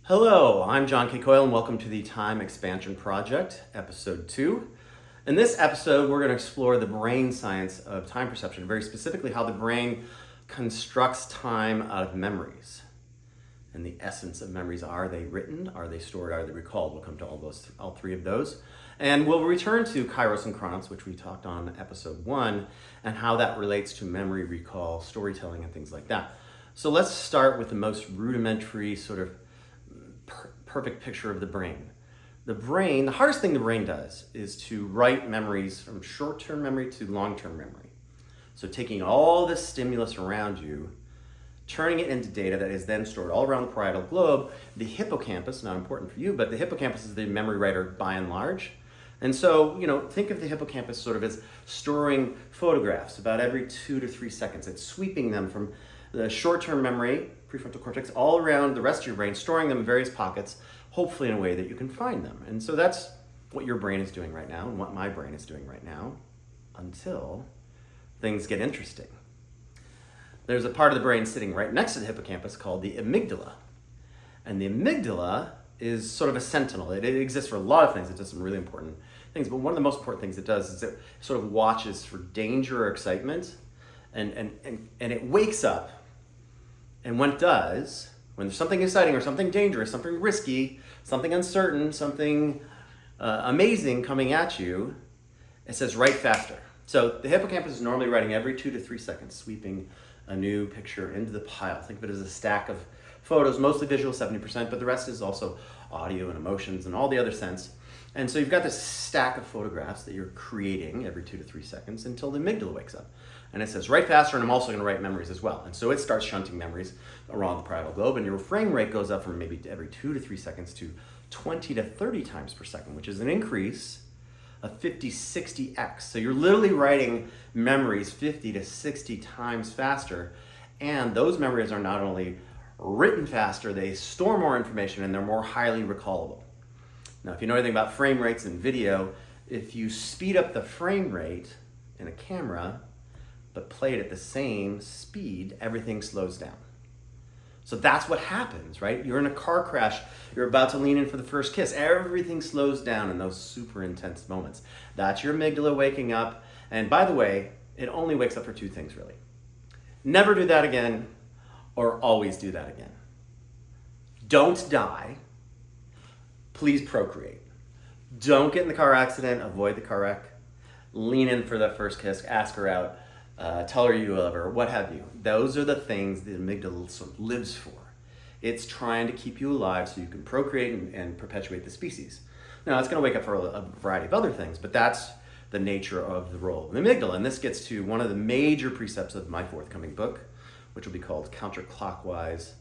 Hello, I'm John K. Coyle and welcome to the Time Expansion Project, Episode 2. In this episode, we're going to explore the brain science of time perception, very specifically how the brain constructs time out of memories. And the essence of memories, are they written, are they stored, are they recalled? We'll come to all three of those. And we'll return to Kairos and Chronos, which we talked on Episode 1, and how that relates to memory, recall, storytelling, and things like that. So let's start with the most rudimentary sort of perfect picture of the brain. The hardest thing the brain does is to write memories from short-term memory to long-term memory. So taking all this stimulus around you, turning it into data that is then stored all around the parietal lobe. The hippocampus, not important for you, but the hippocampus is the memory writer by and large. And so, think of the hippocampus sort of as storing photographs about every 2 to 3 seconds. It's sweeping them from the short-term memory, prefrontal cortex, all around the rest of your brain, storing them in various pockets, hopefully in a way that you can find them. And so that's what your brain is doing right now and what my brain is doing right now until things get interesting. There's a part of the brain sitting right next to the hippocampus called the amygdala. And the amygdala is sort of a sentinel. It exists for a lot of things. It does some really important things. But one of the most important things it does is it sort of watches for danger or excitement. And it wakes up. And when it does, when there's something exciting or something dangerous, something risky, something uncertain, something amazing coming at you, it says write faster. So the hippocampus is normally writing every 2 to 3 seconds, sweeping a new picture into the pile. Think of it as a stack of photos, mostly visual, 70%, but the rest is also audio and emotions and all the other sense. And so you've got this stack of photographs that you're creating every 2 to 3 seconds until the amygdala wakes up. And it says, write faster, and I'm also going to write memories as well. And so it starts shunting memories around the parietal lobe, and your frame rate goes up from maybe every 2 to 3 seconds to 20 to 30 times per second, which is an increase of 50, 60x. So you're literally writing memories 50 to 60 times faster, and those memories are not only written faster, they store more information, and they're more highly recallable. Now, if you know anything about frame rates in video, if you speed up the frame rate in a camera, but play it at the same speed, everything slows down. So that's what happens, right? You're in a car crash, you're about to lean in for the first kiss, everything slows down in those super intense moments. That's your amygdala waking up, and by the way, it only wakes up for 2 things really. Never do that again, or always do that again. Don't die, please procreate. Don't get in the car accident, avoid the car wreck, lean in for that first kiss, ask her out, tell her you love her, what have you. Those are the things the amygdala sort of lives for. It's trying to keep you alive so you can procreate and perpetuate the species. Now, it's going to wake up for a variety of other things, but that's the nature of the role of the amygdala. And this gets to one of the major precepts of my forthcoming book, which will be called Counterclockwise,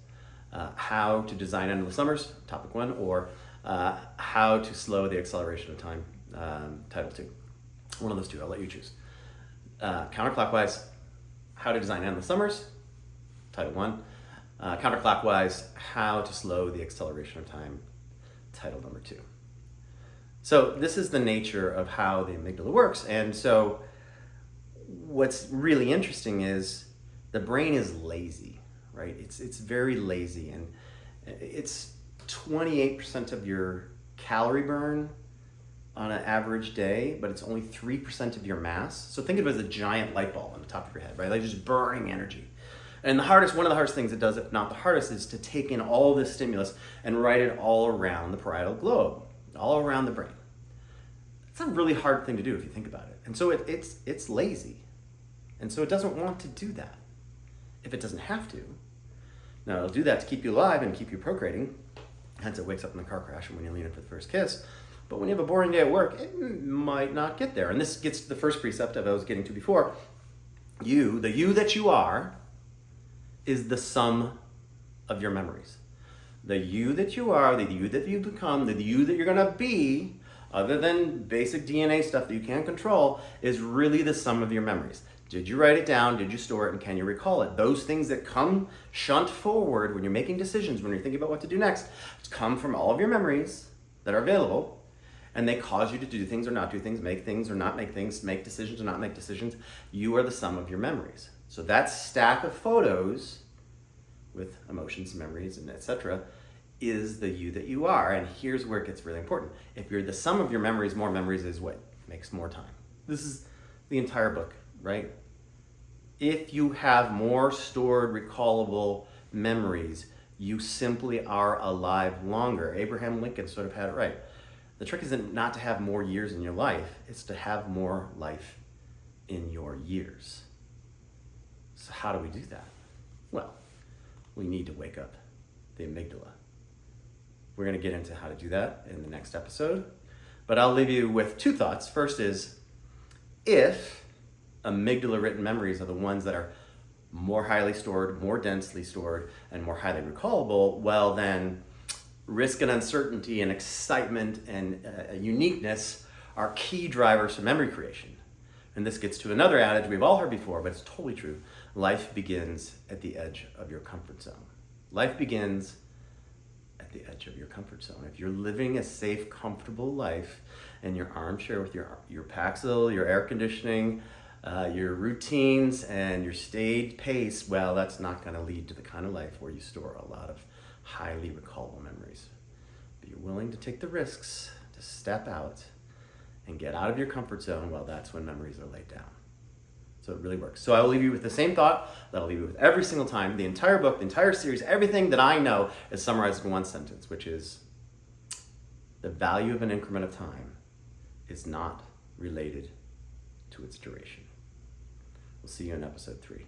How to Design Endless Summers, topic 1, or How to Slow the Acceleration of Time, title 2. One of those two, I'll let you choose. Counterclockwise, How to Design Endless Summers, title 1. Counterclockwise, How to Slow the Acceleration of Time, title number 2. So this is the nature of how the amygdala works. And so what's really interesting is the brain is lazy, right? It's very lazy, and it's 28% of your calorie burn on an average day, but it's only 3% of your mass. So think of it as a giant light bulb on the top of your head, right? Like just burning energy. And one of the hardest things it does, if not the hardest, is to take in all this stimulus and write it all around the parietal lobe, all around the brain. It's a really hard thing to do if you think about it. And so it's lazy. And so it doesn't want to do that if it doesn't have to. Now, it'll do that to keep you alive and keep you procreating. Hence, it wakes up in the car crash and when you lean in for the first kiss. But when you have a boring day at work, it might not get there. And this gets to the first precept that I was getting to before. The you that you are, is the sum of your memories. The you that you are, the you that you become, the you that you're going to be, other than basic DNA stuff that you can't control, is really the sum of your memories. Did you write it down? Did you store it? And can you recall it? Those things that shunt forward when you're making decisions, when you're thinking about what to do next, come from all of your memories that are available. And they cause you to do things or not do things, make things or not make things, make decisions or not make decisions. You are the sum of your memories. So that stack of photos with emotions, memories, and etc. is the you that you are. And here's where it gets really important. If you're the sum of your memories, more memories is what makes more time. This is the entire book, right? If you have more stored, recallable memories, you simply are alive longer. Abraham Lincoln sort of had it right. The trick isn't not to have more years in your life, it's to have more life in your years. So how do we do that? Well, we need to wake up the amygdala. We're going to get into how to do that in the next episode, but I'll leave you with two thoughts. First is, if amygdala written memories are the ones that are more highly stored, more densely stored, and more highly recallable, well then risk and uncertainty and excitement and uniqueness are key drivers for memory creation. And this gets to another adage we've all heard before, but it's totally true. Life begins at the edge of your comfort zone. Life begins at the edge of your comfort zone. If you're living a safe, comfortable life in your armchair with your Paxil, your air conditioning, your routines, and your staid pace, well, that's not going to lead to the kind of life where you store a lot of highly recallable memories. But you're willing to take the risks to step out and get out of your comfort zone, well, that's when memories are laid down. So it really works. So I will leave you with the same thought that I'll leave you with every single time. The entire book, the entire series, everything that I know is summarized in one sentence, which is, the value of an increment of time is not related to its duration. We'll see you in episode 3.